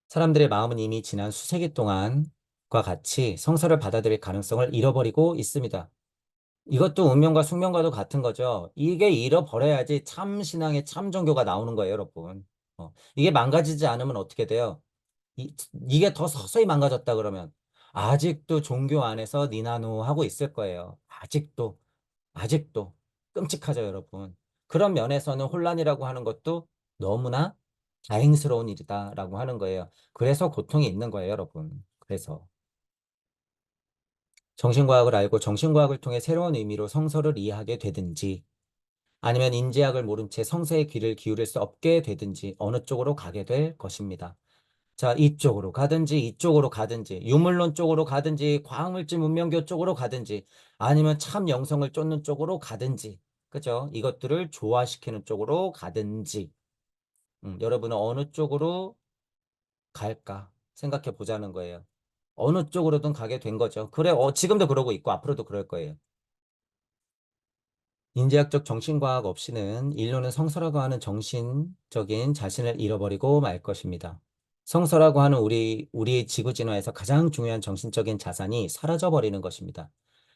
사람들의 마음은 이미 지난 수세기 동안과 같이 성서를 받아들일 가능성을 잃어버리고 있습니다. 이것도 운명과 숙명과도 같은 거죠. 이게 잃어버려야지 참 신앙의 참 종교가 나오는 거예요, 여러분. 이게 망가지지 않으면 어떻게 돼요? 이게 더 서서히 망가졌다 그러면 아직도 종교 안에서 니나노 하고 있을 거예요. 아직도 끔찍하죠, 여러분. 그런 면에서는 혼란이라고 하는 것도 너무나 다행스러운 일이다라고 하는 거예요. 그래서 고통이 있는 거예요, 여러분. 그래서 정신과학을 알고 정신과학을 통해 새로운 의미로 성서를 이해하게 되든지 아니면 인지학을 모른 채 성서의 귀를 기울일 수 없게 되든지 어느 쪽으로 가게 될 것입니다. 자, 이쪽으로 가든지 이쪽으로 가든지 유물론 쪽으로 가든지 과학물질 문명교 쪽으로 가든지 아니면 참 영성을 쫓는 쪽으로 가든지 그죠? 이것들을 조화시키는 쪽으로 가든지 여러분은 어느 쪽으로 갈까 생각해 보자는 거예요. 어느 쪽으로든 가게 된 거죠. 그래, 지금도 그러고 있고 앞으로도 그럴 거예요. 인지학적 정신과학 없이는 인류는 성서라고 하는 정신적인 자신을 잃어버리고 말 것입니다. 성서라고 하는 우리 지구 진화에서 가장 중요한 정신적인 자산이 사라져버리는 것입니다.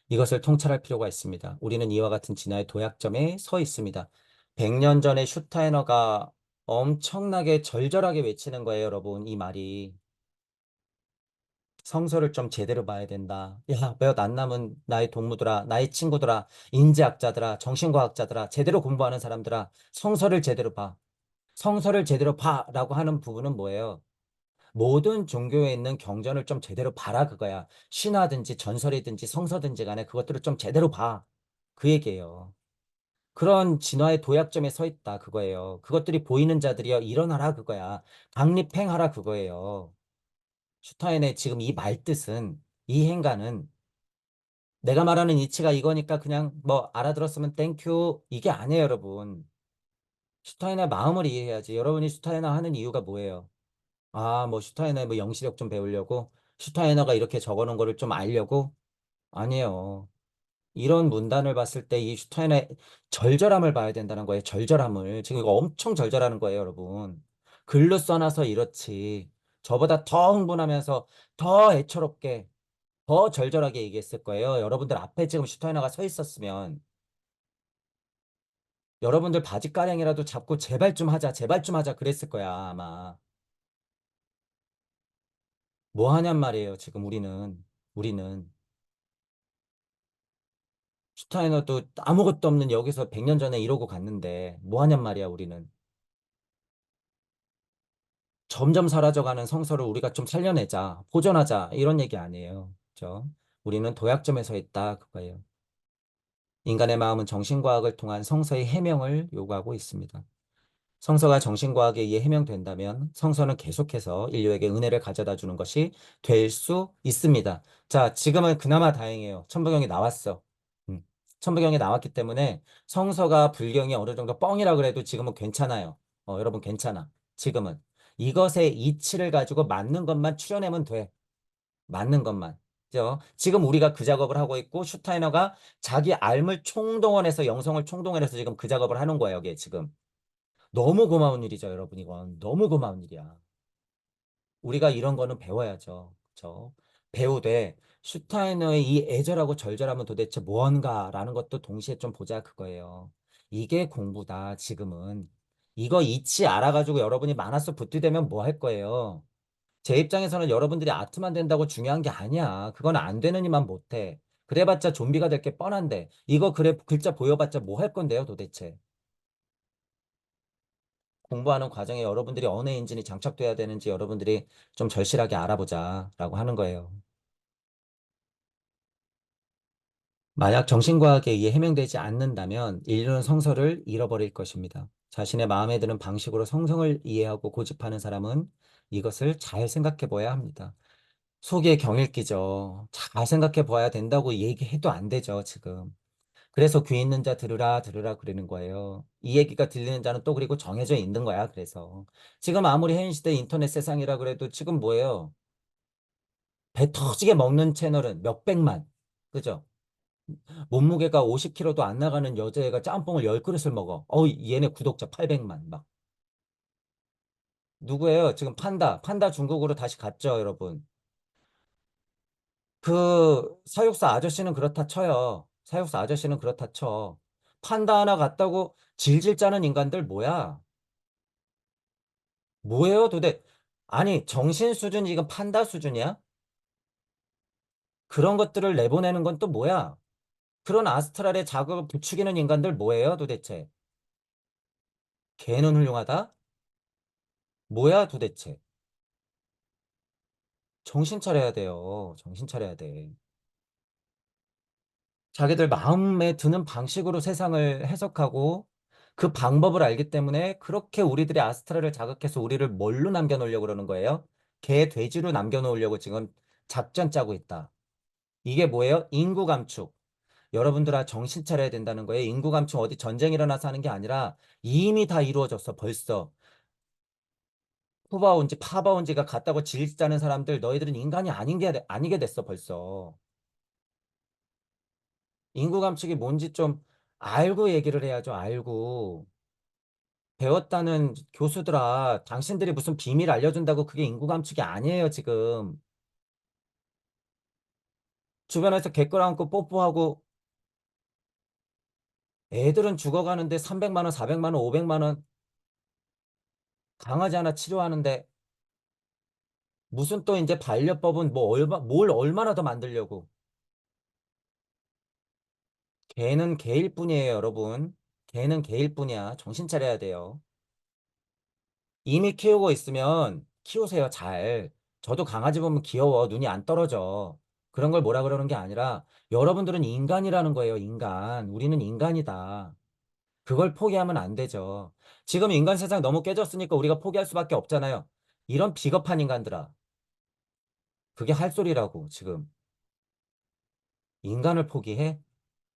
이것을 통찰할 필요가 있습니다. 우리는 이와 같은 진화의 도약점에 서 있습니다. 100년 전에 슈타이너가 엄청나게 절절하게 외치는 거예요, 여러분. 이 말이. 성서를 좀 제대로 봐야 된다. 야, 몇 안 남은 나의 동무들아, 나의 친구들아, 인지학자들아, 정신과학자들아, 제대로 공부하는 사람들아, 성서를 제대로 봐. 성서를 제대로 봐라고 하는 부분은 뭐예요? 모든 종교에 있는 경전을 좀 제대로 봐라 그거야. 신화든지 전설이든지 성서든지 간에 그것들을 좀 제대로 봐. 그 얘기예요. 그런 진화의 도약점에 서 있다 그거예요. 그것들이 보이는 자들이여 일어나라 그거야. 강립행하라 그거예요. 슈타인의 지금 이 말뜻은 이 행간은 내가 말하는 이치가 이거니까 그냥 뭐 알아들었으면 땡큐 이게 아니에요 여러분. 슈타인의 마음을 이해해야지. 여러분이 슈타인을 하는 이유가 뭐예요? 아, 뭐 슈타이너의 뭐 영시력 좀 배우려고? 슈타이너가 이렇게 적어놓은 거를 좀 알려고? 아니에요. 이런 문단을 봤을 때 이 슈타이너의 절절함을 봐야 된다는 거예요. 절절함을. 지금 이거 엄청 절절하는 거예요, 여러분. 글로 써놔서 이렇지. 저보다 더 흥분하면서 더 애처롭게, 더 절절하게 얘기했을 거예요. 여러분들 앞에 지금 슈타이너가 서 있었으면 여러분들 바지가랑이라도 잡고 제발 좀 하자, 제발 좀 하자 그랬을 거야, 아마. 뭐 하냔 말이에요, 지금 우리는. 슈타이너도 아무것도 없는 여기서 100년 전에 이러고 갔는데 뭐 하냔 말이야 우리는. 점점 사라져가는 성서를 우리가 좀 살려내자, 보존하자 이런 얘기 아니에요. 그죠? 우리는 도약점에 서 있다 그거예요. 인간의 마음은 정신과학을 통한 성서의 해명을 요구하고 있습니다. 성서가 정신과학에 의해 해명된다면 성서는 계속해서 인류에게 은혜를 가져다 주는 것이 될 수 있습니다. 자, 지금은 그나마 다행이에요. 천부경이 나왔어. 음. 천부경이 나왔기 때문에 성서가 불경이 어느 정도 뻥이라 그래도 지금은 괜찮아요. 여러분 괜찮아. 지금은. 이것의 이치를 가지고 맞는 것만 추려내면 돼. 맞는 것만. 그죠? 지금 우리가 그 작업을 하고 있고 슈타이너가 자기 알을 총동원해서 영성을 총동원해서 지금 그 작업을 하는 거예요, 여기에 지금. 너무 고마운 일이죠, 여러분. 이건 너무 고마운 일이야. 우리가 이런 거는 배워야죠. 그렇죠? 배우되 슈타이너의 이 애절하고 절절함은 도대체 무언가라는 것도 동시에 좀 보자 그거예요. 이게 공부다, 지금은. 이거 이치 알아가지고 여러분이 마나스 붙들되면 뭐 할 거예요? 제 입장에서는 여러분들이 아트만 된다고 중요한 게 아니야. 그건 안 되는 이만 못해. 그래봤자 좀비가 될 게 뻔한데. 이거 그래 글자 보여봤자 뭐 할 건데요, 도대체. 공부하는 과정에 여러분들이 어느 엔진이 장착돼야 되는지 여러분들이 좀 절실하게 알아보자라고 하는 거예요. 만약 정신과학에 의해 해명되지 않는다면 인류는 성서를 잃어버릴 것입니다. 자신의 마음에 드는 방식으로 성성을 이해하고 고집하는 사람은 이것을 잘 생각해 봐야 합니다. 속에 경일 끼죠. 잘 생각해 봐야 된다고 얘기해도 안 되죠, 지금. 그래서 귀 있는 자 들으라 들으라 그러는 거예요. 이 얘기가 들리는 자는 또 그리고 정해져 있는 거야. 그래서 지금 아무리 현 시대 인터넷 세상이라 그래도 지금 뭐예요? 배 터지게 먹는 채널은 몇백만. 그죠? 몸무게가 50kg도 안 나가는 여자애가 짬뽕을 10그릇을 먹어. 얘네 구독자 800만 막. 누구예요? 지금 판다 중국으로 다시 갔죠, 여러분. 그 사육사 아저씨는 그렇다 쳐요. 사육사 아저씨는 그렇다 쳐. 판다 하나 갔다고 질질 짜는 인간들 뭐야? 뭐예요, 도대? 아니, 정신 수준이 지금 판다 수준이야? 그런 것들을 내보내는 건 또 뭐야? 그런 아스트랄의 자극을 부추기는 인간들 뭐예요, 도대체? 개는 훌륭하다? 뭐야, 도대체? 정신 차려야 돼요. 정신 차려야 돼. 자기들 마음에 드는 방식으로 세상을 해석하고 그 방법을 알기 때문에 그렇게 우리들의 아스트랄을 자극해서 우리를 뭘로 남겨놓으려고 그러는 거예요? 개, 돼지로 남겨놓으려고 지금 작전 짜고 있다. 이게 뭐예요? 인구 감축. 여러분들아 정신 차려야 된다는 거예요. 인구 감축 어디 전쟁 일어나서 하는 게 아니라 이미 다 이루어졌어, 벌써. 후바온지 파바온지가 같다고 질짜는 사람들 너희들은 인간이 아니게 됐어, 벌써. 인구 감축이 뭔지 좀 알고 얘기를 해야죠, 알고. 배웠다는 교수들아, 당신들이 무슨 비밀 알려준다고 그게 인구 감축이 아니에요, 지금. 주변에서 개 끌어안고 뽀뽀하고 애들은 죽어가는데 300만 원, 400만 원, 500만 원 강아지 하나 치료하는데 무슨 또 이제 반려법은 뭘 얼마나 더 만들려고. 개는 개일 뿐이에요, 여러분. 개는 개일 뿐이야. 정신 차려야 돼요. 이미 키우고 있으면 키우세요, 잘. 저도 강아지 보면 귀여워. 눈이 안 떨어져. 그런 걸 뭐라 그러는 게 아니라 여러분들은 인간이라는 거예요, 인간. 우리는 인간이다. 그걸 포기하면 안 되죠. 지금 인간 세상 너무 깨졌으니까 우리가 포기할 수밖에 없잖아요. 이런 비겁한 인간들아. 그게 할 소리라고, 지금. 인간을 포기해?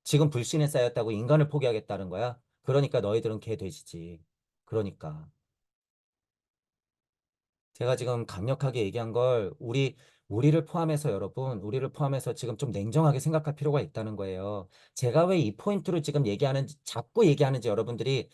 지금 불신에 쌓였다고 인간을 포기하겠다는 거야? 그러니까 너희들은 개 돼지지. 그러니까. 제가 지금 강력하게 얘기한 걸 우리를 포함해서 여러분, 우리를 포함해서 지금 좀 냉정하게 생각할 필요가 있다는 거예요. 제가 왜 이 포인트를 지금 자꾸 얘기하는지 여러분들이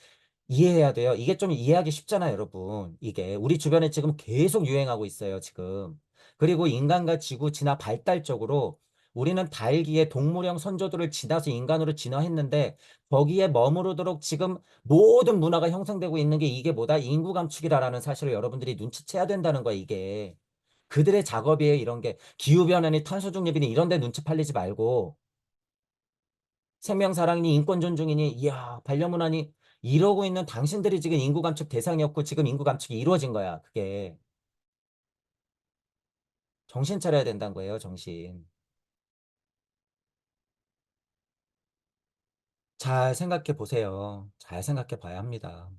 이해해야 돼요. 이게 좀 이해하기 쉽잖아요, 여러분. 이게 우리 주변에 지금 계속 유행하고 있어요, 지금. 그리고 인간과 지구 진화 발달적으로 우리는 달기에 동물형 선조들을 지나서 인간으로 진화했는데 거기에 머무르도록 지금 모든 문화가 형성되고 있는 게 이게 뭐다? 인구 감축이라는 사실을 여러분들이 눈치채야 된다는 거야, 이게. 그들의 작업이에요, 이런 게. 기후변화니 탄소 중립이니 이런 데 눈치 팔리지 말고 생명사랑이니 인권 존중이니 이야 반려문화니 이러고 있는 당신들이 지금 인구 감축 대상이었고 지금 인구 감축이 이루어진 거야. 그게 정신 차려야 된다는 거예요. 정신. 잘 생각해 보세요. 잘 생각해 봐야 합니다.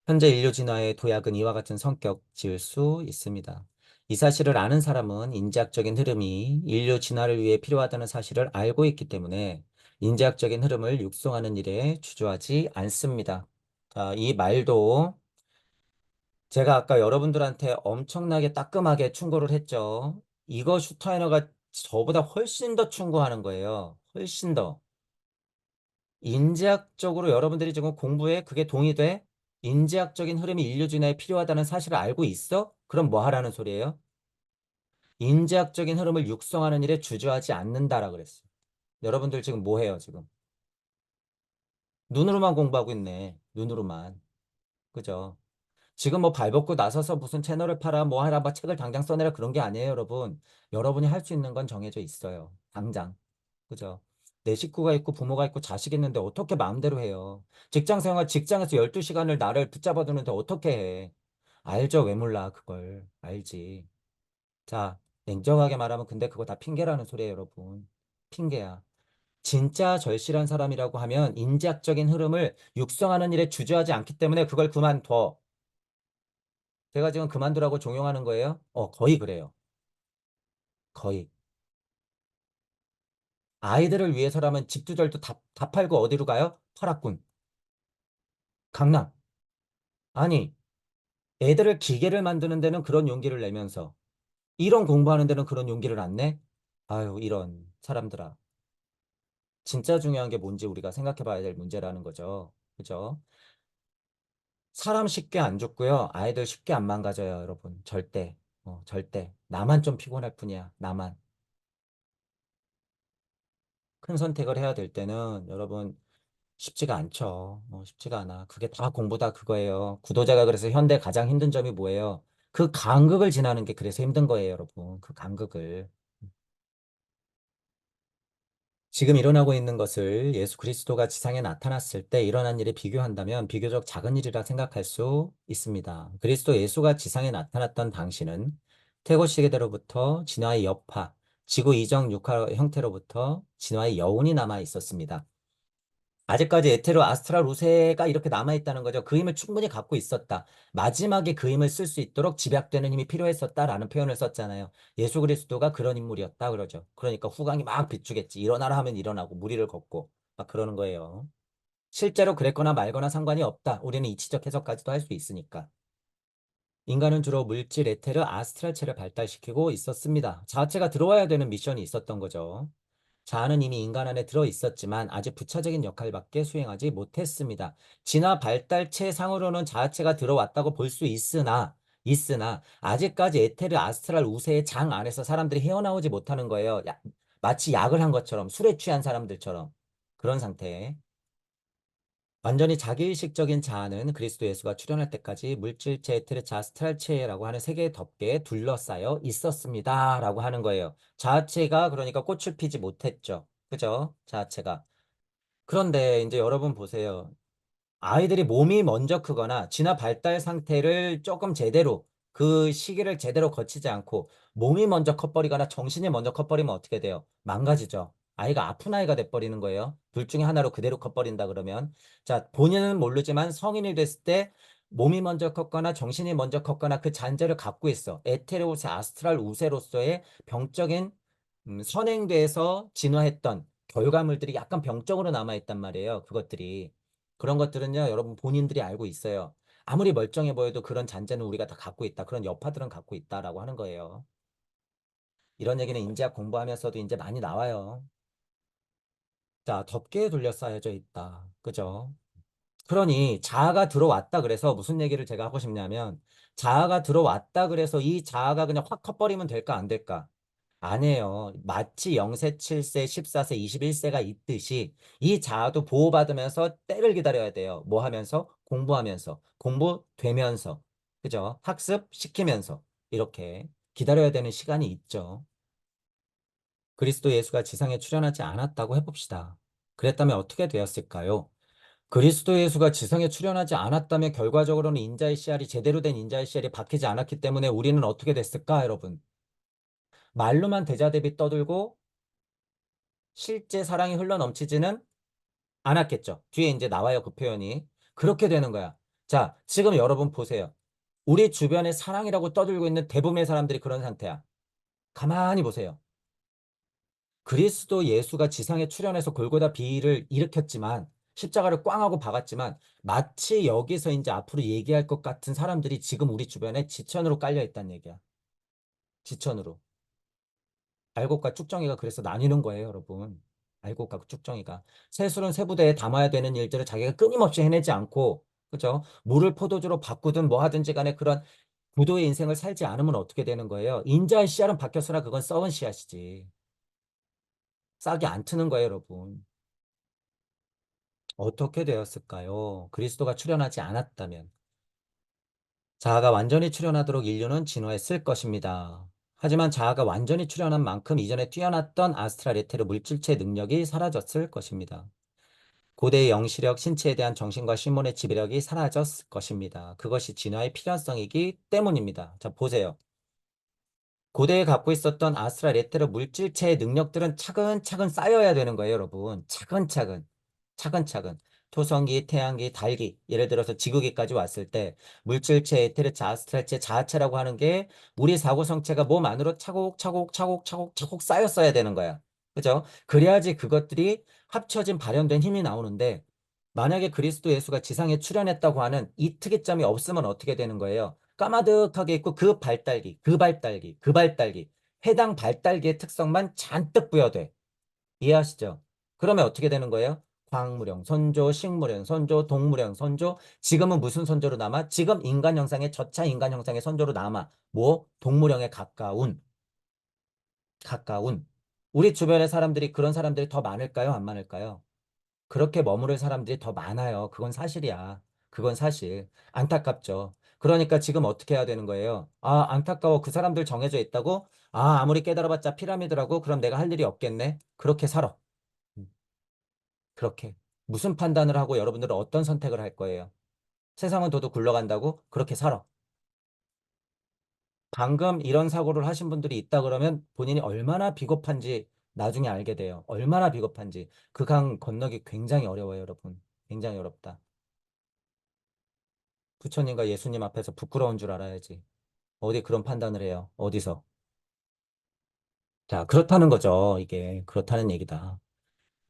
현재 인류 진화의 도약은 이와 같은 성격 지을 수 있습니다. 이 사실을 아는 사람은 인지학적인 흐름이 인류 진화를 위해 필요하다는 사실을 알고 있기 때문에 인지학적인 흐름을 육성하는 일에 주저하지 않습니다. 자, 이 말도 제가 아까 여러분들한테 엄청나게 따끔하게 충고를 했죠. 이거 슈타이너가 저보다 훨씬 더 충고하는 거예요. 훨씬 더. 인지학적으로 여러분들이 지금 공부에 그게 동의돼? 인지학적인 흐름이 인류 진화에 필요하다는 사실을 알고 있어? 그럼 뭐 하라는 소리예요? 인지학적인 흐름을 육성하는 일에 주저하지 않는다라 그랬어. 여러분들 지금 뭐 해요, 지금? 눈으로만 공부하고 있네. 눈으로만. 그죠? 지금 뭐 발벗고 나서서 무슨 채널을 팔아 뭐 하라 막 책을 당장 써내라 그런 게 아니에요, 여러분. 여러분이 할 수 있는 건 정해져 있어요. 당장. 그죠? 내 식구가 있고 부모가 있고 자식 있는데 어떻게 마음대로 해요? 직장 생활 직장에서 12시간을 나를 붙잡아 두는데 어떻게 해? 알죠? 왜 몰라? 그걸. 알지. 자, 냉정하게 말하면 근데 그거 다 핑계라는 소리예요, 여러분. 핑계야. 진짜 절실한 사람이라고 하면 인지학적인 흐름을 육성하는 일에 주저하지 않기 때문에 그걸 그만둬. 제가 지금 그만두라고 종용하는 거예요? 거의 그래요. 거의. 아이들을 위해서라면 집두절도 다 팔고 어디로 가요? 파라군. 강남. 아니, 애들을 기계를 만드는 데는 그런 용기를 내면서 이런 공부하는 데는 그런 용기를 안 내? 아유, 이런 사람들아. 진짜 중요한 게 뭔지 우리가 생각해 봐야 될 문제라는 거죠. 그죠? 사람 쉽게 안 죽고요. 아이들 쉽게 안 망가져요, 여러분. 절대. 절대. 나만 좀 피곤할 뿐이야. 나만. 큰 선택을 해야 될 때는 여러분 쉽지가 않죠. 쉽지가 않아. 그게 다 공부다 그거예요. 구도자가 그래서 현대 가장 힘든 점이 뭐예요? 그 간극을 지나는 게 그래서 힘든 거예요, 여러분. 그 간극을. 지금 일어나고 있는 것을 예수 그리스도가 지상에 나타났을 때 일어난 일에 비교한다면 비교적 작은 일이라 생각할 수 있습니다. 그리스도 예수가 지상에 나타났던 당시는 태고 시대로부터 진화의 여파, 지구 이정 육화 형태로부터 진화의 여운이 남아 있었습니다. 아직까지 에테로 아스트랄 우세가 이렇게 남아있다는 거죠. 그 힘을 충분히 갖고 있었다. 마지막에 그 힘을 쓸 수 있도록 집약되는 힘이 필요했었다라는 표현을 썼잖아요. 예수 그리스도가 그런 인물이었다 그러죠. 그러니까 후광이 막 비추겠지. 일어나라 하면 일어나고 무리를 걷고 막 그러는 거예요. 실제로 그랬거나 말거나 상관이 없다. 우리는 이치적 해석까지도 할 수 있으니까. 인간은 주로 물질, 에테르, 아스트랄체를 발달시키고 있었습니다. 자아체가 들어와야 되는 미션이 있었던 거죠. 자아는 이미 인간 안에 들어 있었지만 아직 부차적인 역할밖에 수행하지 못했습니다. 진화 발달 체상으로는 자아체가 들어왔다고 볼 수 있으나 아직까지 에테르 아스트랄 우세의 장 안에서 사람들이 헤어나오지 못하는 거예요. 마치 약을 한 것처럼 술에 취한 사람들처럼 그런 상태. 완전히 자기의식적인 자아는 그리스도 예수가 출현할 때까지 물질체, 에테르체, 아스트랄체라고 하는 세 개의 덮개에 둘러싸여 있었습니다라고 하는 거예요. 자아체가 그러니까 꽃을 피지 못했죠. 그죠? 자아체가. 그런데 이제 여러분 보세요. 아이들이 몸이 먼저 크거나 진화 발달 상태를 조금 제대로 그 시기를 제대로 거치지 않고 몸이 먼저 커버리거나 정신이 먼저 커버리면 어떻게 돼요? 망가지죠. 아이가 아픈 아이가 돼버리는 거예요. 둘 중에 하나로 그대로 커버린다 그러면 자 본인은 모르지만 성인이 됐을 때 몸이 먼저 컸거나 정신이 먼저 컸거나 그 잔재를 갖고 있어. 에테레우스 아스트랄 우세로서의 병적인 선행돼서 진화했던 결과물들이 약간 병적으로 남아있단 말이에요. 그것들이. 그런 것들은요, 여러분 본인들이 알고 있어요. 아무리 멀쩡해 보여도 그런 잔재는 우리가 다 갖고 있다. 그런 여파들은 갖고 있다라고 하는 거예요. 이런 얘기는 인지학 공부하면서도 이제 많이 나와요. 자, 덮개에 둘러싸여져 있다. 그죠? 그러니 자아가 들어왔다 그래서 무슨 얘기를 제가 하고 싶냐면 자아가 들어왔다 그래서 이 자아가 그냥 확 커버리면 될까 안 될까? 아니에요. 마치 0세, 7세, 14세, 21세가 있듯이 이 자아도 보호받으면서 때를 기다려야 돼요. 뭐 하면서? 공부하면서. 공부되면서. 그죠? 학습시키면서. 이렇게 기다려야 되는 시간이 있죠. 그리스도 예수가 지상에 출현하지 않았다고 해봅시다. 그랬다면 어떻게 되었을까요? 그리스도 예수가 지성에 출현하지 않았다면 결과적으로는 인자의 씨알이 제대로 된 인자의 씨알이 박히지 않았기 때문에 우리는 어떻게 됐을까, 여러분? 말로만 대자대비 떠들고 실제 사랑이 흘러넘치지는 않았겠죠. 뒤에 이제 나와요, 그 표현이. 그렇게 되는 거야. 자, 지금 여러분 보세요. 우리 주변에 사랑이라고 떠들고 있는 대부분의 사람들이 그런 상태야. 가만히 보세요. 그리스도 예수가 지상에 출현해서 골고다 비를 일으켰지만 십자가를 꽝 하고 박았지만 마치 여기서 이제 앞으로 얘기할 것 같은 사람들이 지금 우리 주변에 지천으로 깔려 있다는 얘기야. 지천으로. 알곡과 쭉정이가 그래서 나뉘는 거예요, 여러분. 알곡과 쭉정이가. 새술은 새부대에 담아야 되는 일들을 자기가 끊임없이 해내지 않고, 그죠? 물을 포도주로 바꾸든 뭐 하든지 간에 그런 구도의 인생을 살지 않으면 어떻게 되는 거예요? 인자의 씨알은 바뀌었으나 그건 썩은 씨앗이지. 싹이 안 트는 거예요, 여러분. 어떻게 되었을까요? 그리스도가 출현하지 않았다면. 자아가 완전히 출현하도록 인류는 진화했을 것입니다. 하지만 자아가 완전히 출현한 만큼 이전에 뛰어났던 아스트라레테르 물질체 능력이 사라졌을 것입니다. 고대의 영시력, 신체에 대한 정신과 신문의 지배력이 사라졌을 것입니다. 그것이 진화의 필연성이기 때문입니다. 자, 보세요. 고대에 갖고 있었던 아스트라 레테르 물질체의 능력들은 차근차근 쌓여야 되는 거예요, 여러분. 차근차근. 차근차근. 토성기, 태양기, 달기, 예를 들어서 지구기까지 왔을 때 물질체, 에테르체, 아스트랄체, 자아체라고 하는 게 우리 사고성체가 몸 안으로 차곡차곡 쌓였어야 되는 거야. 그죠? 그래야지 그것들이 합쳐진 발현된 힘이 나오는데 만약에 그리스도 예수가 지상에 출현했다고 하는 이 특이점이 없으면 어떻게 되는 거예요? 까마득하게 있고 그 발달기, 그 발달기, 그 발달기, 해당 발달기의 특성만 잔뜩 부여돼. 이해하시죠? 그러면 어떻게 되는 거예요? 광무령 선조, 식물형 선조, 동물형 선조. 지금은 무슨 선조로 남아? 지금 인간 형상의 저차 인간 형상의 선조로 남아. 뭐? 동물형에 가까운. 우리 주변의 사람들이 그런 사람들이 더 많을까요? 안 많을까요? 그렇게 머무를 사람들이 더 많아요. 그건 사실이야. 그건 사실. 안타깝죠. 그러니까 지금 어떻게 해야 되는 거예요? 아, 안타까워. 그 사람들 정해져 있다고? 아, 아무리 깨달아봤자 피라미드라고? 그럼 내가 할 일이 없겠네? 그렇게 살아. 음, 그렇게. 무슨 판단을 하고 여러분들은 어떤 선택을 할 거예요? 세상은 도도 굴러간다고? 그렇게 살아. 방금 이런 사고를 하신 분들이 있다 그러면 본인이 얼마나 비겁한지 나중에 알게 돼요. 얼마나 비겁한지. 그 강 건너기 굉장히 어려워요, 여러분. 굉장히 어렵다. 부처님과 예수님 앞에서 부끄러운 줄 알아야지. 어디 그런 판단을 해요. 어디서. 자, 그렇다는 거죠. 이게. 그렇다는 얘기다.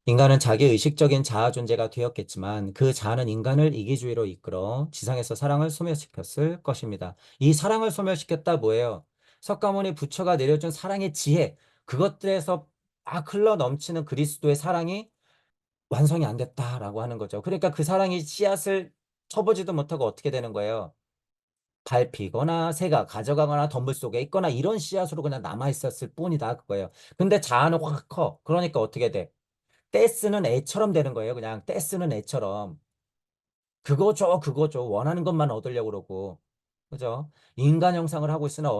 인간은 자기 의식적인 자아 존재가 되었겠지만 그 자아는 인간을 이기주의로 이끌어 지상에서 사랑을 소멸시켰을 것입니다. 이 사랑을 소멸시켰다 뭐예요? 석가모니 부처가 내려준 사랑의 지혜, 그것들에서 막 흘러 넘치는 그리스도의 사랑이 완성이 안 됐다라고 하는 거죠. 그러니까 그 사랑이 씨앗을 쳐보지도 못하고 어떻게 되는 거예요? 밟히거나 새가 가져가거나 덤불 속에 있거나 이런 씨앗으로 그냥 남아있었을 뿐이다 그거예요. 근데 자아는 확 커. 그러니까 어떻게 돼? 떼쓰는 애처럼 되는 거예요. 그냥 떼쓰는 애처럼. 그거 줘, 그거 줘. 원하는 것만 얻으려고 그러고. 그죠? 인간 형상을 하고 있으나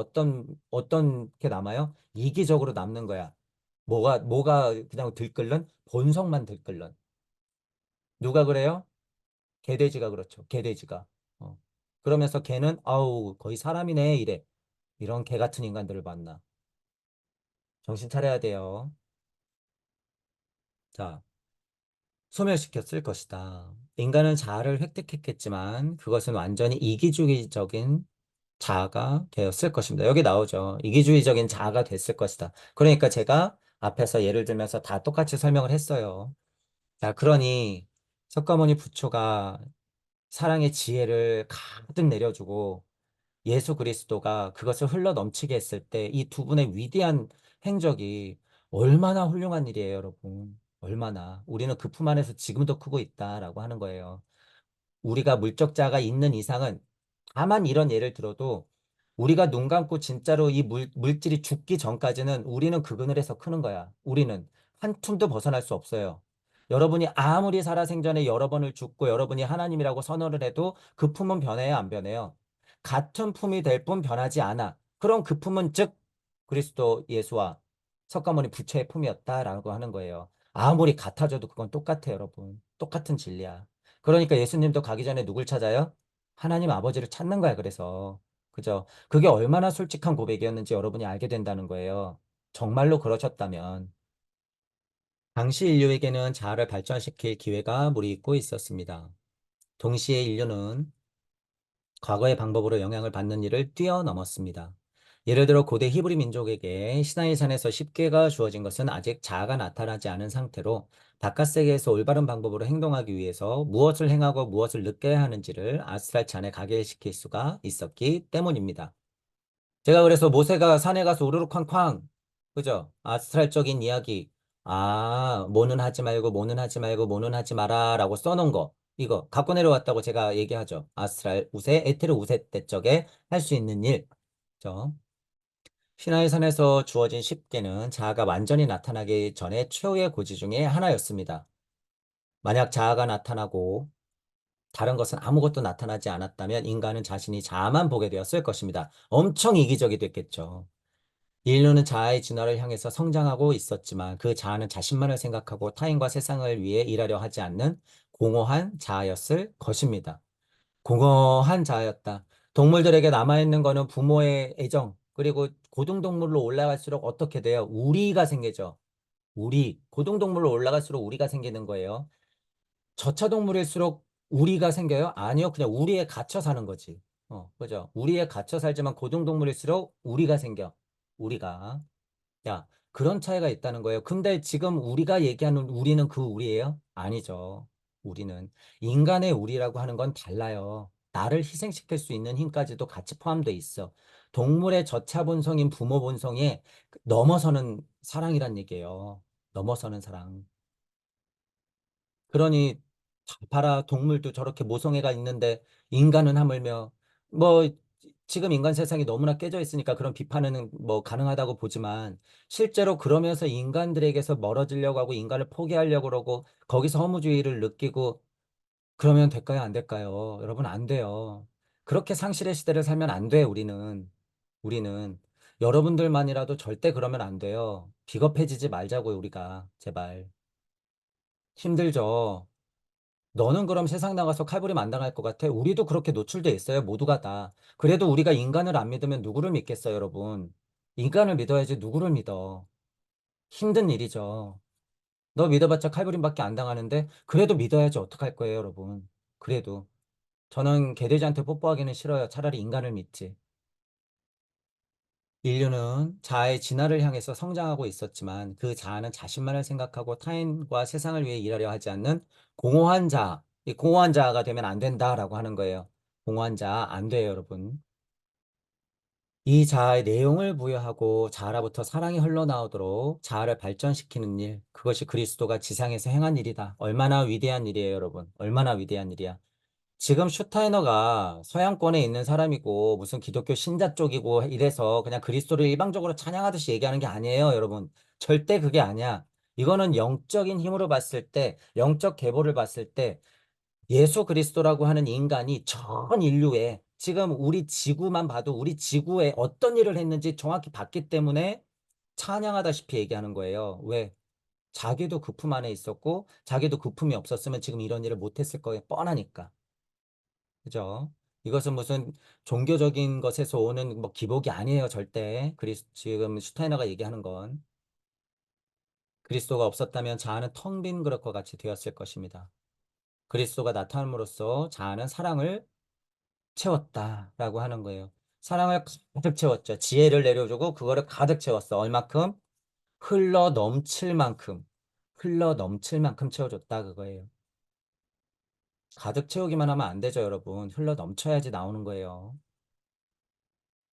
어떤 게 남아요? 이기적으로 남는 거야. 뭐가 그냥 들끓는? 본성만 들끓는. 누가 그래요? 개돼지가 그렇죠. 개돼지가. 어. 그러면서 걔는, 아우, 거의 사람이네. 이래. 이런 개 같은 인간들을 만나. 정신 차려야 돼요. 자, 소멸시켰을 것이다. 인간은 자아를 획득했겠지만 그것은 완전히 이기주의적인 자아가 되었을 것입니다. 여기 나오죠. 이기주의적인 자아가 됐을 것이다. 그러니까 제가 앞에서 예를 들면서 다 똑같이 설명을 했어요. 자, 그러니 석가모니 부처가 사랑의 지혜를 가득 내려주고 예수 그리스도가 그것을 흘러 넘치게 했을 때 이 두 분의 위대한 행적이 얼마나 훌륭한 일이에요, 여러분. 얼마나. 우리는 그 품 안에서 지금도 크고 있다라고 하는 거예요. 우리가 물적자가 있는 이상은 다만 이런 예를 들어도 우리가 눈 감고 진짜로 이 물질이 죽기 전까지는 우리는 그 그늘에서 크는 거야. 우리는 한 tum도 벗어날 수 없어요. 여러분이 아무리 살아생전에 여러 번을 죽고 여러분이 하나님이라고 선언을 해도 그 품은 변해요, 안 변해요? 같은 품이 될 뿐 변하지 않아. 그럼 그 품은 즉 그리스도 예수와 석가모니 부처의 품이었다라고 하는 거예요. 아무리 같아져도 그건 똑같아요, 여러분. 똑같은 진리야. 그러니까 예수님도 가기 전에 누굴 찾아요? 하나님 아버지를 찾는 거야, 그래서. 그죠? 그게 얼마나 솔직한 고백이었는지 여러분이 알게 된다는 거예요. 정말로 그러셨다면. 당시 인류에게는 자아를 발전시킬 기회가 무리있고 있었습니다. 동시에 인류는 과거의 방법으로 영향을 받는 일을 뛰어넘었습니다. 예를 들어 고대 히브리 민족에게 시나이 산에서 십계가 주어진 것은 아직 자아가 나타나지 않은 상태로 바깥 세계에서 올바른 방법으로 행동하기 위해서 무엇을 행하고 무엇을 느껴야 하는지를 아스트랄 찬에 각인시킬 수가 있었기 때문입니다. 제가 그래서 모세가 산에 가서 우르르 쾅쾅, 그죠? 아스트랄적인 이야기, 뭐는 하지 말고, 뭐는 하지 말고, 뭐는 하지 마라, 라고 써놓은 거, 이거 갖고 내려왔다고 제가 얘기하죠. 아스트랄 우세, 에테르 우세 때 적에 할 수 있는 일. 죠. 신화의 산에서 주어진 십계는 자아가 완전히 나타나기 전에 최후의 고지 중에 하나였습니다. 만약 자아가 나타나고 다른 것은 아무것도 나타나지 않았다면 인간은 자신이 자아만 보게 되었을 것입니다. 엄청 이기적이 됐겠죠. 인류는 자아의 진화를 향해서 성장하고 있었지만 그 자아는 자신만을 생각하고 타인과 세상을 위해 일하려 하지 않는 공허한 자아였을 것입니다. 공허한 자아였다. 동물들에게 남아있는 거는 부모의 애정, 그리고 고등동물로 올라갈수록 어떻게 돼요? 우리가 생기죠. 고등동물로 올라갈수록 우리가 생기는 거예요. 저차동물일수록 우리가 생겨요? 아니요. 그냥 우리에 갇혀 사는 거지. 그죠? 우리에 갇혀 살지만 고등동물일수록 우리가 생겨. 우리가. 야, 그런 차이가 있다는 거예요. 근데 지금 우리가 얘기하는 우리는 그 우리예요? 아니죠. 우리는. 인간의 우리라고 하는 건 달라요. 나를 희생시킬 수 있는 힘까지도 같이 포함되어 있어. 동물의 저차 본성인 부모 본성에 넘어서는 사랑이란 얘기예요. 넘어서는 사랑. 그러니 봐라 동물도 저렇게 모성애가 있는데 인간은 하물며 뭐 지금 인간 세상이 너무나 깨져 있으니까 그런 비판은 뭐 가능하다고 보지만 실제로 그러면서 인간들에게서 멀어지려고 하고 인간을 포기하려고 그러고 거기서 허무주의를 느끼고 그러면 될까요? 안 될까요? 여러분 안 돼요. 그렇게 상실의 시대를 살면 안 돼, 우리는. 여러분들만이라도 절대 그러면 안 돼요. 비겁해지지 말자고요, 우리가. 제발. 힘들죠. 너는 그럼 세상 나가서 칼부림 안 당할 것 같아? 우리도 그렇게 노출돼 있어요, 모두가 다. 그래도 우리가 인간을 안 믿으면 누구를 믿겠어요, 여러분? 인간을 믿어야지 누구를 믿어. 힘든 일이죠. 너 믿어봤자 칼부림밖에 안 당하는데, 그래도 믿어야지 어떡할 거예요, 여러분? 그래도. 저는 개돼지한테 뽀뽀하기는 싫어요. 차라리 인간을 믿지. 인류는 자아의 진화를 향해서 성장하고 있었지만 그 자아는 자신만을 생각하고 타인과 세상을 위해 일하려 하지 않는 공허한 자아. 이 공허한 자아가 되면 안 된다라고 하는 거예요. 공허한 자아 안 돼요, 여러분. 이 자아의 내용을 부여하고 자아로부터 사랑이 흘러나오도록 자아를 발전시키는 일. 그것이 그리스도가 지상에서 행한 일이다. 얼마나 위대한 일이에요, 여러분. 얼마나 위대한 일이야. 지금 슈타이너가 서양권에 있는 사람이고 무슨 기독교 신자 쪽이고 이래서 그냥 그리스도를 일방적으로 찬양하듯이 얘기하는 게 아니에요, 여러분. 절대 그게 아니야. 이거는 영적인 힘으로 봤을 때, 영적 계보를 봤을 때 예수 그리스도라고 하는 인간이 전 인류에 지금 우리 지구만 봐도 우리 지구에 어떤 일을 했는지 정확히 봤기 때문에 찬양하다시피 얘기하는 거예요. 왜? 자기도 그 품 안에 있었고 자기도 그 품이 없었으면 지금 이런 일을 못했을 거예요. 뻔하니까. 그죠? 이것은 무슨 종교적인 것에서 오는 뭐 기복이 아니에요, 절대. 지금 슈타이너가 얘기하는 건 그리스도가 없었다면 자아는 텅 빈 그릇과 같이 되었을 것입니다. 그리스도가 나타남으로써 자아는 사랑을 채웠다라고 하는 거예요. 사랑을 가득 채웠죠. 지혜를 내려주고 그거를 가득 채웠어. 얼마큼? 흘러 넘칠 만큼. 흘러 넘칠 만큼 채워줬다 그거예요. 가득 채우기만 하면 안 되죠, 여러분. 흘러 넘쳐야지 나오는 거예요.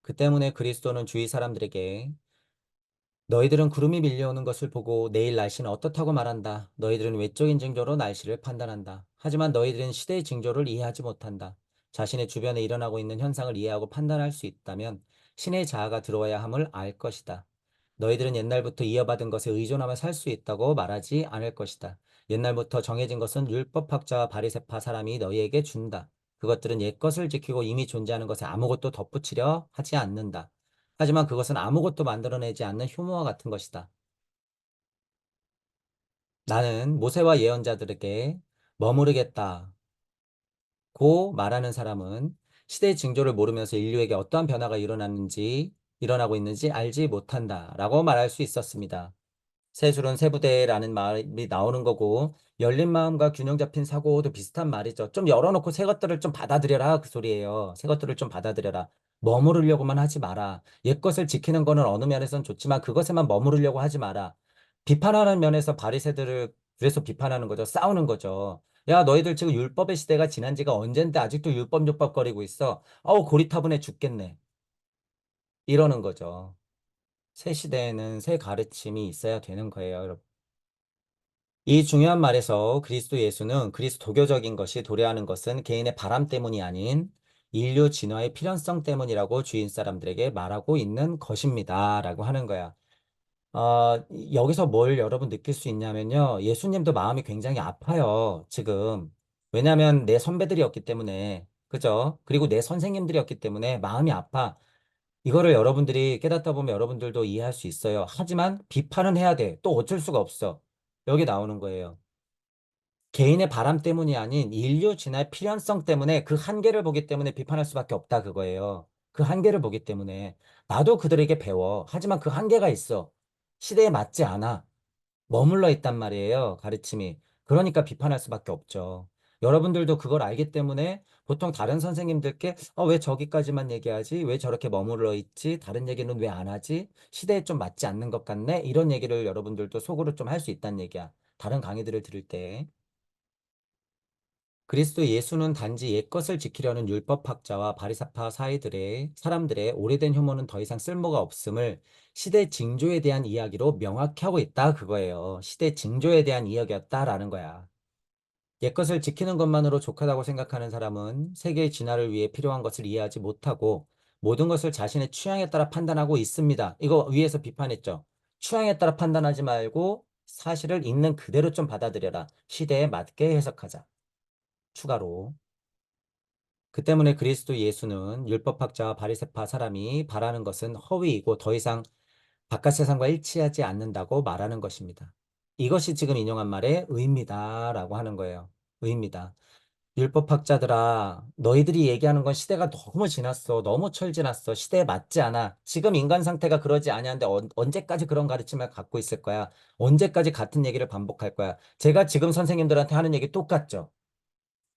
그 때문에 그리스도는 주위 사람들에게 너희들은 구름이 밀려오는 것을 보고 내일 날씨는 어떻다고 말한다. 너희들은 외적인 징조로 날씨를 판단한다. 하지만 너희들은 시대의 징조를 이해하지 못한다. 자신의 주변에 일어나고 있는 현상을 이해하고 판단할 수 있다면 신의 자아가 들어와야 함을 알 것이다. 너희들은 옛날부터 이어받은 것에 의존하며 살 수 있다고 말하지 않을 것이다. 옛날부터 정해진 것은 율법학자와 바리새파 사람이 너희에게 준다. 그것들은 옛것을 지키고 이미 존재하는 것에 아무것도 덧붙이려 하지 않는다. 하지만 그것은 아무것도 만들어내지 않는 효모와 같은 것이다. 나는 모세와 예언자들에게 머무르겠다고 말하는 사람은 시대의 징조를 모르면서 인류에게 어떠한 변화가 일어나고 있는지 알지 못한다라고 말할 수 있었습니다. 세술은 세부대라는 말이 나오는 거고 열린 마음과 균형 잡힌 사고도 비슷한 말이죠. 좀 열어놓고 새 것들을 좀 받아들여라 그 소리예요. 새 것들을 좀 받아들여라. 머무르려고만 하지 마라. 옛 것을 지키는 거는 어느 면에선 좋지만 그것에만 머무르려고 하지 마라. 비판하는 면에서 바리새들을 그래서 비판하는 거죠. 싸우는 거죠. 야, 너희들 지금 율법의 시대가 지난 지가 언젠데 아직도 율법거리고 있어. 아우 고리타분해 죽겠네. 이러는 거죠. 새 시대에는 새 가르침이 있어야 되는 거예요, 여러분. 이 중요한 말에서 그리스도 예수는 그리스도교적인 것이 도래하는 것은 개인의 바람 때문이 아닌 인류 진화의 필연성 때문이라고 주인 사람들에게 말하고 있는 것입니다. 라고 하는 거야. 어, 여기서 뭘 여러분 느낄 수 있냐면요. 예수님도 마음이 굉장히 아파요. 지금. 왜냐하면 내 선배들이었기 때문에. 그죠? 그리고 내 선생님들이었기 때문에 마음이 아파. 이거를 여러분들이 깨닫다 보면 여러분들도 이해할 수 있어요. 하지만 비판은 해야 돼. 또 어쩔 수가 없어. 여기 나오는 거예요. 개인의 바람 때문이 아닌 인류 진화의 필연성 때문에 그 한계를 보기 때문에 비판할 수밖에 없다 그거예요. 그 한계를 보기 때문에 나도 그들에게 배워. 하지만 그 한계가 있어. 시대에 맞지 않아. 머물러 있단 말이에요. 가르침이. 그러니까 비판할 수밖에 없죠. 여러분들도 그걸 알기 때문에 보통 다른 선생님들께 왜 저기까지만 얘기하지? 왜 저렇게 머물러 있지? 다른 얘기는 왜 안 하지? 시대에 좀 맞지 않는 것 같네? 이런 얘기를 여러분들도 속으로 좀 할 수 있다는 얘기야. 다른 강의들을 들을 때. 그리스도 예수는 단지 옛것을 지키려는 율법학자와 바리새파 사람들의 오래된 혐오는 더 이상 쓸모가 없음을 시대 징조에 대한 이야기로 명확히 하고 있다 그거예요. 시대 징조에 대한 이야기였다라는 거야. 옛것을 지키는 것만으로 족하다고 생각하는 사람은 세계의 진화를 위해 필요한 것을 이해하지 못하고 모든 것을 자신의 취향에 따라 판단하고 있습니다. 이거 위에서 비판했죠. 취향에 따라 판단하지 말고 사실을 있는 그대로 좀 받아들여라. 시대에 맞게 해석하자. 추가로. 그 때문에 그리스도 예수는 율법학자와 바리새파 사람이 바라는 것은 허위이고 더 이상 바깥 세상과 일치하지 않는다고 말하는 것입니다. 이것이 지금 인용한 말의 의미다라고 하는 거예요. 의미다. 율법학자들아, 너희들이 얘기하는 건 시대가 너무 지났어. 너무 철지났어. 시대에 맞지 않아. 지금 인간 상태가 그러지 아니한데 언제까지 그런 가르침을 갖고 있을 거야? 언제까지 같은 얘기를 반복할 거야? 제가 지금 선생님들한테 하는 얘기 똑같죠?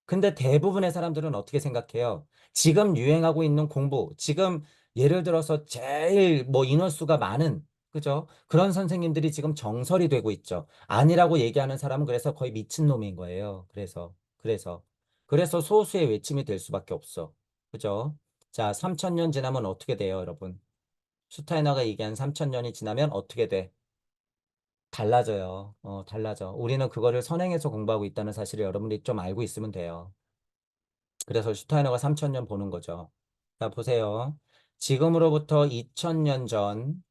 근데 대부분의 사람들은 어떻게 생각해요? 지금 유행하고 있는 공부, 지금 예를 들어서 제일 뭐 인원수가 많은, 그죠? 그런 선생님들이 지금 정설이 되고 있죠. 아니라고 얘기하는 사람은 그래서 거의 미친놈인 거예요. 그래서 소수의 외침이 될 수밖에 없어. 그죠? 자, 3,000년 지나면 어떻게 돼요, 여러분? 슈타이너가 얘기한 3,000년이 지나면 어떻게 돼? 달라져요. 달라져. 우리는 그거를 선행해서 공부하고 있다는 사실을 여러분들이 좀 알고 있으면 돼요. 그래서 슈타이너가 3,000년 보는 거죠. 자, 보세요. 지금으로부터 2,000년 전,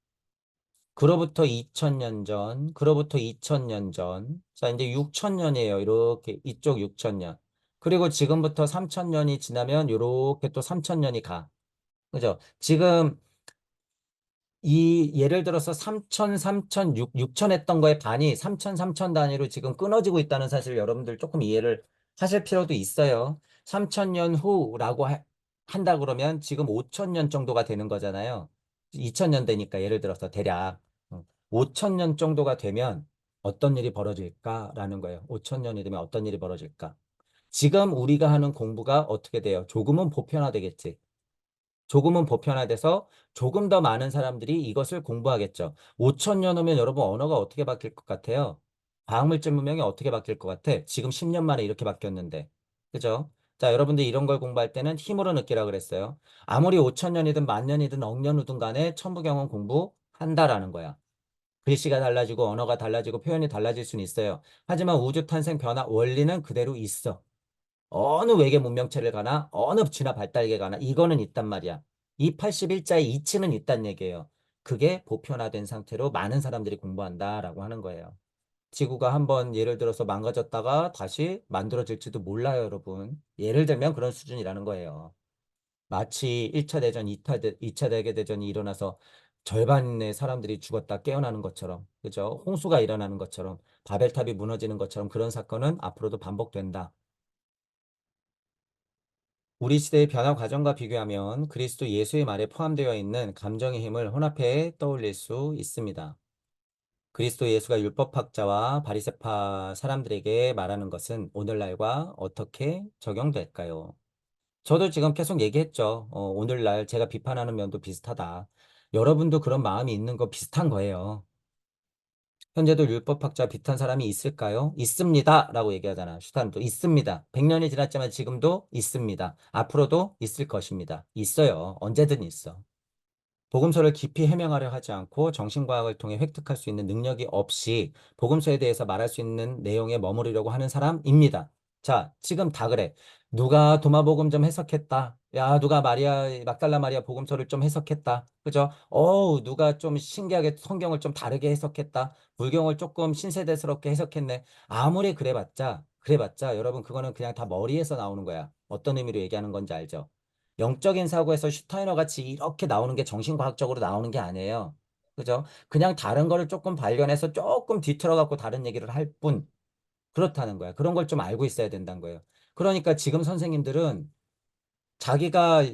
그로부터 2,000년 전, 그로부터 2,000년 전. 자, 이제 6,000년이에요. 이렇게 이쪽 6,000년. 그리고 지금부터 3,000년이 지나면 이렇게 또 3,000년이 가. 그죠? 지금 이 예를 들어서 3천, 3천, 6천 했던 거에 반이 3천, 3천 단위로 지금 끊어지고 있다는 사실을 여러분들 조금 이해를 하실 필요도 있어요. 3천년 후라고 한다 그러면 지금 5천 년 정도가 되는 거잖아요. 2천년 되니까 예를 들어서 대략 5천 년 정도가 되면 어떤 일이 벌어질까라는 거예요. 5천 년이 되면 어떤 일이 벌어질까? 지금 우리가 하는 공부가 어떻게 돼요? 조금은 보편화되겠지. 조금은 보편화돼서 조금 더 많은 사람들이 이것을 공부하겠죠. 5천 년 후면 여러분 언어가 어떻게 바뀔 것 같아요? 과학물질 문명이 어떻게 바뀔 것 같아? 지금 10년 만에 이렇게 바뀌었는데. 그죠? 자, 여러분들 이런 걸 공부할 때는 힘으로 느끼라 그랬어요. 아무리 5천 년이든 만 년이든 억 년 후든 간에 천부경은 공부한다라는 거야. 글씨가 달라지고 언어가 달라지고 표현이 달라질 수는 있어요. 하지만 우주 탄생 변화 원리는 그대로 있어. 어느 외계 문명체를 가나 어느 진화 발달계 가나 이거는 있단 말이야. 이 81자의 이치는 있단 얘기예요. 그게 보편화된 상태로 많은 사람들이 공부한다라고 하는 거예요. 지구가 한번 예를 들어서 망가졌다가 다시 만들어질지도 몰라요, 여러분. 예를 들면 그런 수준이라는 거예요. 마치 1차 대전, 2차 세계대전이 일어나서 절반의 사람들이 죽었다 깨어나는 것처럼, 그죠? 홍수가 일어나는 것처럼, 바벨탑이 무너지는 것처럼 그런 사건은 앞으로도 반복된다. 우리 시대의 변화 과정과 비교하면 그리스도 예수의 말에 포함되어 있는 감정의 힘을 혼합해 떠올릴 수 있습니다. 그리스도 예수가 율법학자와 바리새파 사람들에게 말하는 것은 오늘날과 어떻게 적용될까요? 저도 지금 계속 얘기했죠. 오늘날 제가 비판하는 면도 비슷하다. 여러분도 그런 마음이 있는 거 비슷한 거예요. 현재도 율법학자 비슷한 사람이 있을까요? 있습니다. 라고 얘기하잖아. 슈타인도 있습니다. 100년이 지났지만 지금도 있습니다. 앞으로도 있을 것입니다. 있어요. 언제든 있어. 복음서를 깊이 해명하려 하지 않고 정신과학을 통해 획득할 수 있는 능력이 없이 복음서에 대해서 말할 수 있는 내용에 머무르려고 하는 사람입니다. 자, 지금 다 그래. 누가 도마복음 좀 해석했다. 야, 누가 막달라 마리아 복음서를 좀 해석했다. 그죠? 누가 좀 신기하게 성경을 좀 다르게 해석했다. 불경을 조금 신세대스럽게 해석했네. 아무리 그래봤자 여러분 그거는 그냥 다 머리에서 나오는 거야. 어떤 의미로 얘기하는 건지 알죠? 영적인 사고에서 슈타이너 같이 이렇게 나오는 게 정신과학적으로 나오는 게 아니에요. 그죠? 그냥 다른 거를 조금 발견해서 조금 뒤틀어 갖고 다른 얘기를 할 뿐. 그렇다는 거야. 그런 걸 좀 알고 있어야 된다는 거예요. 그러니까 지금 선생님들은 자기가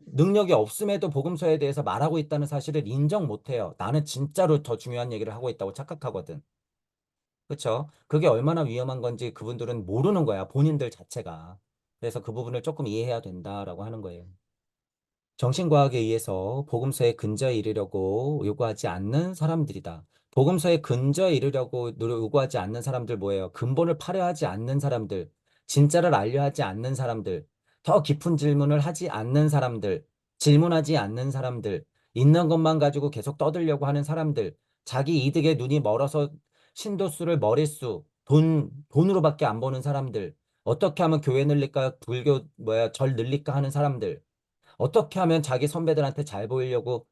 능력이 없음에도 복음서에 대해서 말하고 있다는 사실을 인정 못 해요. 나는 진짜로 더 중요한 얘기를 하고 있다고 착각하거든. 그렇죠? 그게 얼마나 위험한 건지 그분들은 모르는 거야. 본인들 자체가. 그래서 그 부분을 조금 이해해야 된다라고 하는 거예요. 정신과학에 의해서 복음서의 근저에 이르려고 요구하지 않는 사람들이다. 복음서의 근저에 이르려고 요구하지 않는 사람들 뭐예요? 근본을 파려 하지 않는 사람들, 진짜를 알려 하지 않는 사람들, 더 깊은 질문을 하지 않는 사람들, 질문하지 않는 사람들, 있는 것만 가지고 계속 떠들려고 하는 사람들, 자기 이득에 눈이 멀어서 신도수를 머릿수, 돈으로밖에 안 버는 사람들, 어떻게 하면 교회 늘릴까, 불교, 절 늘릴까 하는 사람들, 어떻게 하면 자기 선배들한테 잘 보이려고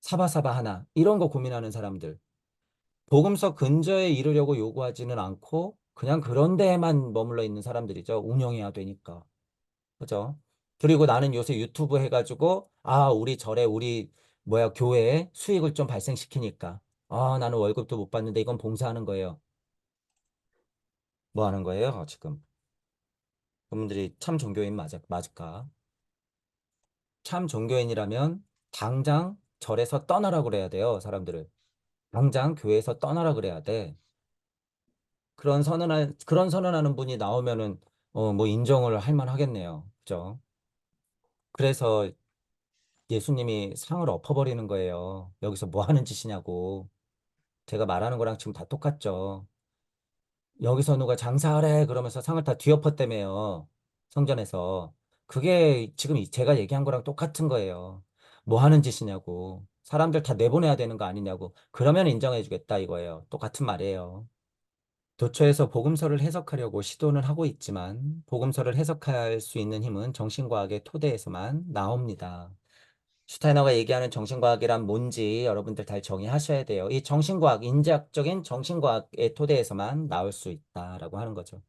사바사바 하나, 이런 거 고민하는 사람들, 복음서 근저에 이르려고 요구하지는 않고, 그냥 그런 데에만 머물러 있는 사람들이죠. 운영해야 되니까. 그죠? 그리고 나는 요새 유튜브 해가지고, 우리 절에, 교회에 수익을 좀 발생시키니까. 나는 월급도 못 받는데 이건 봉사하는 거예요. 뭐 하는 거예요, 지금? 그분들이 참 종교인 맞을까? 참 종교인이라면 당장 절에서 떠나라 그래야 돼요, 사람들을. 당장 교회에서 떠나라 그래야 돼. 그런 선언하는 분이 나오면은, 뭐 인정을 할 만하겠네요. 그죠? 그래서 예수님이 상을 엎어버리는 거예요. 여기서 뭐 하는 짓이냐고. 제가 말하는 거랑 지금 다 똑같죠. 여기서 누가 장사하래 그러면서 상을 다 뒤엎었다며요. 성전에서. 그게 지금 제가 얘기한 거랑 똑같은 거예요. 뭐 하는 짓이냐고. 사람들 다 내보내야 되는 거 아니냐고. 그러면 인정해 주겠다 이거예요. 똑같은 말이에요. 도처에서 복음서를 해석하려고 시도는 하고 있지만 복음서를 해석할 수 있는 힘은 정신과학의 토대에서만 나옵니다. 슈타이너가 얘기하는 정신과학이란 뭔지 여러분들 잘 정의하셔야 돼요. 이 정신과학, 인지학적인 정신과학의 토대에서만 나올 수 있다라고 하는 거죠.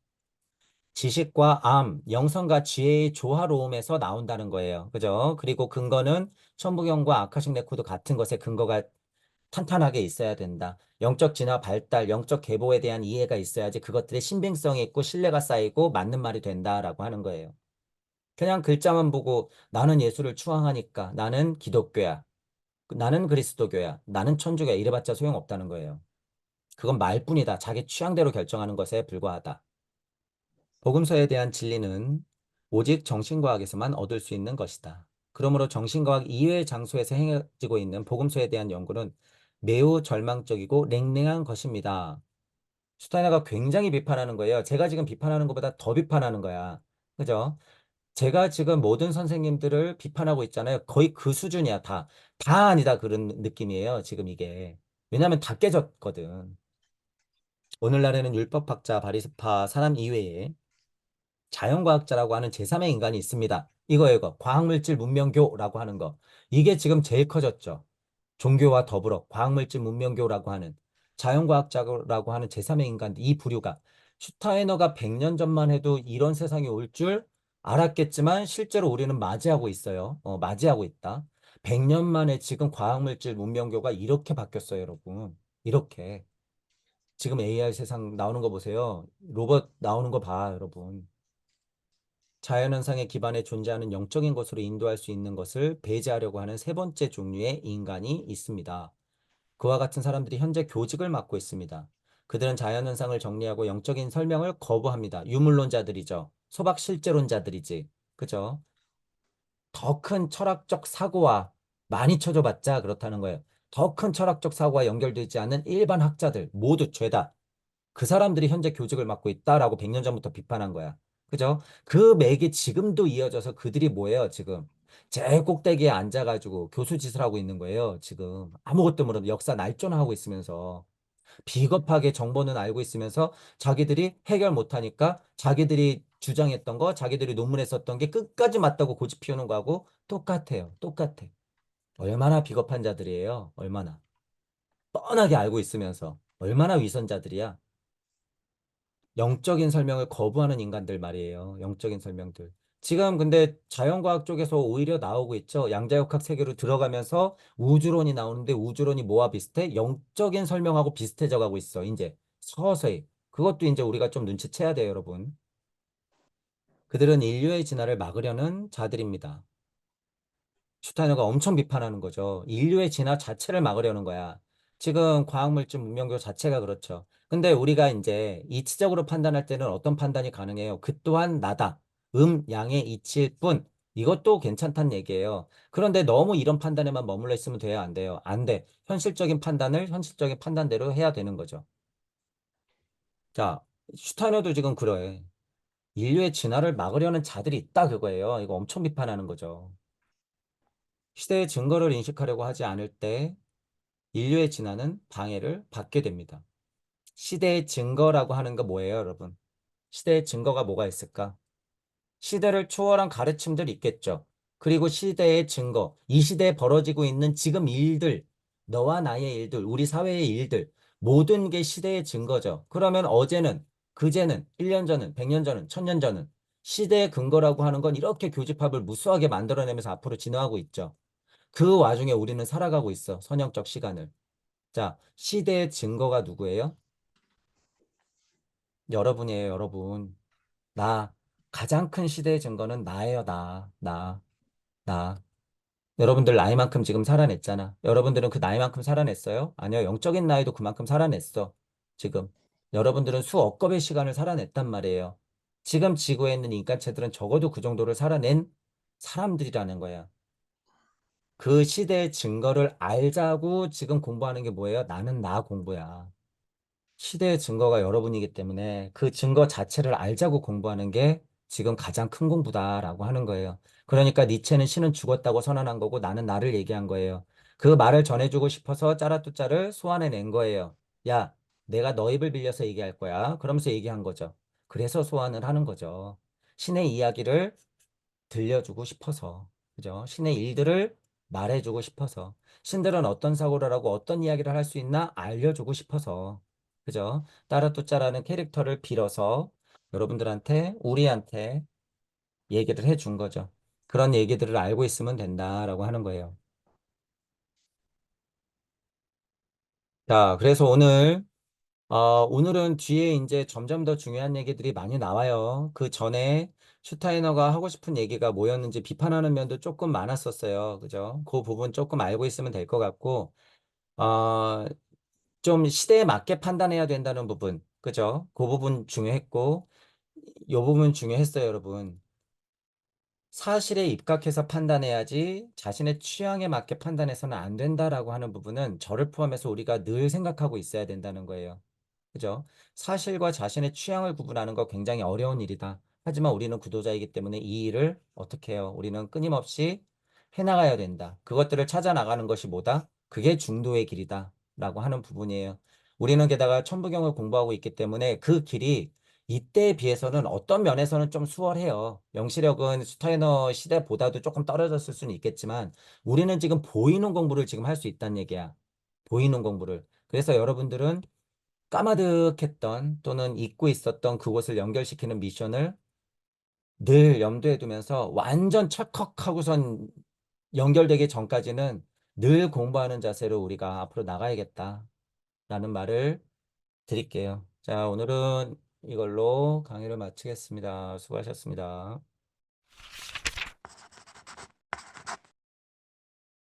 지식과 암, 영성과 지혜의 조화로움에서 나온다는 거예요. 그죠? 그리고 근거는 천부경과 아카식 레코드 같은 것에 근거가 탄탄하게 있어야 된다. 영적 진화 발달, 영적 계보에 대한 이해가 있어야지 그것들의 신빙성이 있고 신뢰가 쌓이고 맞는 말이 된다라고 하는 거예요. 그냥 글자만 보고 나는 예수를 추앙하니까 나는 기독교야. 나는 그리스도교야. 나는 천주교야. 이래봤자 소용없다는 거예요. 그건 말뿐이다. 자기 취향대로 결정하는 것에 불과하다. 복음서에 대한 진리는 오직 정신과학에서만 얻을 수 있는 것이다. 그러므로 정신과학 이외의 장소에서 행해지고 있는 복음서에 대한 연구는 매우 절망적이고 냉랭한 것입니다. 슈타이너가 굉장히 비판하는 거예요. 제가 지금 비판하는 것보다 더 비판하는 거야. 그죠? 제가 지금 모든 선생님들을 비판하고 있잖아요. 거의 그 수준이야, 다. 다 아니다, 그런 느낌이에요, 지금 이게. 왜냐하면 다 깨졌거든. 오늘날에는 율법학자, 바리새파 사람 이외에 자연과학자라고 하는 제3의 인간이 있습니다. 이거예요, 이거. 과학물질 문명교라고 하는 거. 이게 지금 제일 커졌죠. 종교와 더불어 과학물질 문명교라고 하는 자연과학자라고 하는 제3의 인간, 이 부류가 슈타이너가 100년 전만 해도 이런 세상이 올 줄 알았겠지만 실제로 우리는 맞이하고 있어요. 맞이하고 있다. 100년 만에 지금 과학물질 문명교가 이렇게 바뀌었어요, 여러분. 이렇게. 지금 AI 세상 나오는 거 보세요. 로봇 나오는 거 봐, 여러분. 자연현상의 기반에 존재하는 영적인 것으로 인도할 수 있는 것을 배제하려고 하는 세 번째 종류의 인간이 있습니다. 그와 같은 사람들이 현재 교직을 맡고 있습니다. 그들은 자연현상을 정리하고 영적인 설명을 거부합니다. 유물론자들이죠. 소박 실제론자들이지. 그죠? 더 큰 철학적 사고와 많이 쳐줘봤자 그렇다는 거예요. 더 큰 철학적 사고와 연결되지 않는 일반 학자들 모두 죄다. 그 사람들이 현재 교직을 맡고 있다라고 100년 전부터 비판한 거야. 그죠? 그 맥이 지금도 이어져서 그들이 뭐예요, 지금? 제일 꼭대기에 앉아가지고 교수 짓을 하고 있는 거예요, 지금. 아무것도 모르는 역사 날조하고 있으면서. 비겁하게 정보는 알고 있으면서 자기들이 해결 못하니까 자기들이 주장했던 거, 자기들이 논문에 썼던 게 끝까지 맞다고 고집 피우는 거하고 똑같아요. 똑같아. 얼마나 비겁한 자들이에요. 얼마나. 뻔하게 알고 있으면서. 얼마나 위선자들이야. 영적인 설명을 거부하는 인간들 말이에요. 영적인 설명들. 지금 근데 자연과학 쪽에서 오히려 나오고 있죠. 양자역학 세계로 들어가면서 우주론이 나오는데 우주론이 뭐와 비슷해? 영적인 설명하고 비슷해져 가고 있어. 이제 서서히. 그것도 이제 우리가 좀 눈치채야 돼요, 여러분. 그들은 인류의 진화를 막으려는 자들입니다. 슈타이너가 엄청 비판하는 거죠. 인류의 진화 자체를 막으려는 거야. 지금 과학물질 문명교 자체가 그렇죠. 근데 우리가 이제 이치적으로 판단할 때는 어떤 판단이 가능해요? 그 또한 나다. 양의 이치일 뿐. 이것도 괜찮다는 얘기예요. 그런데 너무 이런 판단에만 머물러 있으면 돼요? 안 돼요? 안 돼. 현실적인 판단을 현실적인 판단대로 해야 되는 거죠. 자, 슈타이너도 지금 그래. 인류의 진화를 막으려는 자들이 있다 그거예요. 이거 엄청 비판하는 거죠. 시대의 증거를 인식하려고 하지 않을 때 인류의 진화는 방해를 받게 됩니다. 시대의 증거라고 하는 거 뭐예요, 여러분? 시대의 증거가 뭐가 있을까? 시대를 초월한 가르침들이 있겠죠. 그리고 시대의 증거, 이 시대에 벌어지고 있는 지금 일들, 너와 나의 일들, 우리 사회의 일들, 모든 게 시대의 증거죠. 그러면 어제는, 그제는, 1년 전은, 100년 전은, 1000년 전은 시대의 근거라고 하는 건 이렇게 교집합을 무수하게 만들어내면서 앞으로 진화하고 있죠. 그 와중에 우리는 살아가고 있어. 선형적 시간을. 자, 시대의 증거가 누구예요? 여러분이에요, 여러분. 나. 가장 큰 시대의 증거는 나예요, 나. 여러분들 나이만큼 지금 살아냈잖아. 여러분들은 그 나이만큼 살아냈어요? 아니요, 영적인 나이도 그만큼 살아냈어. 지금. 여러분들은 수억 겁의 시간을 살아냈단 말이에요. 지금 지구에 있는 인간체들은 적어도 그 정도를 살아낸 사람들이라는 거야. 그 시대의 증거를 알자고 지금 공부하는 게 뭐예요? 나는 나 공부야. 시대의 증거가 여러분이기 때문에 그 증거 자체를 알자고 공부하는 게 지금 가장 큰 공부다라고 하는 거예요. 그러니까 니체는 신은 죽었다고 선언한 거고 나는 나를 얘기한 거예요. 그 말을 전해주고 싶어서 짜라뚜짜를 소환해낸 거예요. 야, 내가 너 입을 빌려서 얘기할 거야. 그러면서 얘기한 거죠. 그래서 소환을 하는 거죠. 신의 이야기를 들려주고 싶어서. 그죠? 신의 일들을 말해주고 싶어서. 신들은 어떤 사고를 하고 어떤 이야기를 할 수 있나 알려주고 싶어서. 그죠? 따라뚜짜라는 캐릭터를 빌어서 여러분들한테, 우리한테 얘기를 해준 거죠. 그런 얘기들을 알고 있으면 된다라고 하는 거예요. 자, 그래서 오늘은 뒤에 이제 점점 더 중요한 얘기들이 많이 나와요. 그 전에 슈타이너가 하고 싶은 얘기가 뭐였는지 비판하는 면도 조금 많았었어요. 그죠? 그 부분 조금 알고 있으면 될 것 같고, 어, 좀 시대에 맞게 판단해야 된다는 부분. 그죠? 그 부분 중요했고, 이 부분 중요했어요, 여러분. 사실에 입각해서 판단해야지 자신의 취향에 맞게 판단해서는 안 된다라고 하는 부분은 저를 포함해서 우리가 늘 생각하고 있어야 된다는 거예요. 그죠? 사실과 자신의 취향을 구분하는 거 굉장히 어려운 일이다. 하지만 우리는 구도자이기 때문에 이 일을 어떻게 해요? 우리는 끊임없이 해나가야 된다. 그것들을 찾아 나가는 것이 뭐다? 그게 중도의 길이다. 라고 하는 부분이에요. 우리는 게다가 천부경을 공부하고 있기 때문에 그 길이 이때에 비해서는 어떤 면에서는 좀 수월해요. 영시력은 스타이너 시대보다도 조금 떨어졌을 수는 있겠지만 우리는 지금 보이는 공부를 지금 할 수 있다는 얘기야. 보이는 공부를. 그래서 여러분들은 까마득했던 또는 잊고 있었던 그곳을 연결시키는 미션을 늘 염두에 두면서 완전 찰컥하고선 연결되기 전까지는 늘 공부하는 자세로 우리가 앞으로 나가야겠다라는 말을 드릴게요. 자, 오늘은 이걸로 강의를 마치겠습니다. 수고하셨습니다.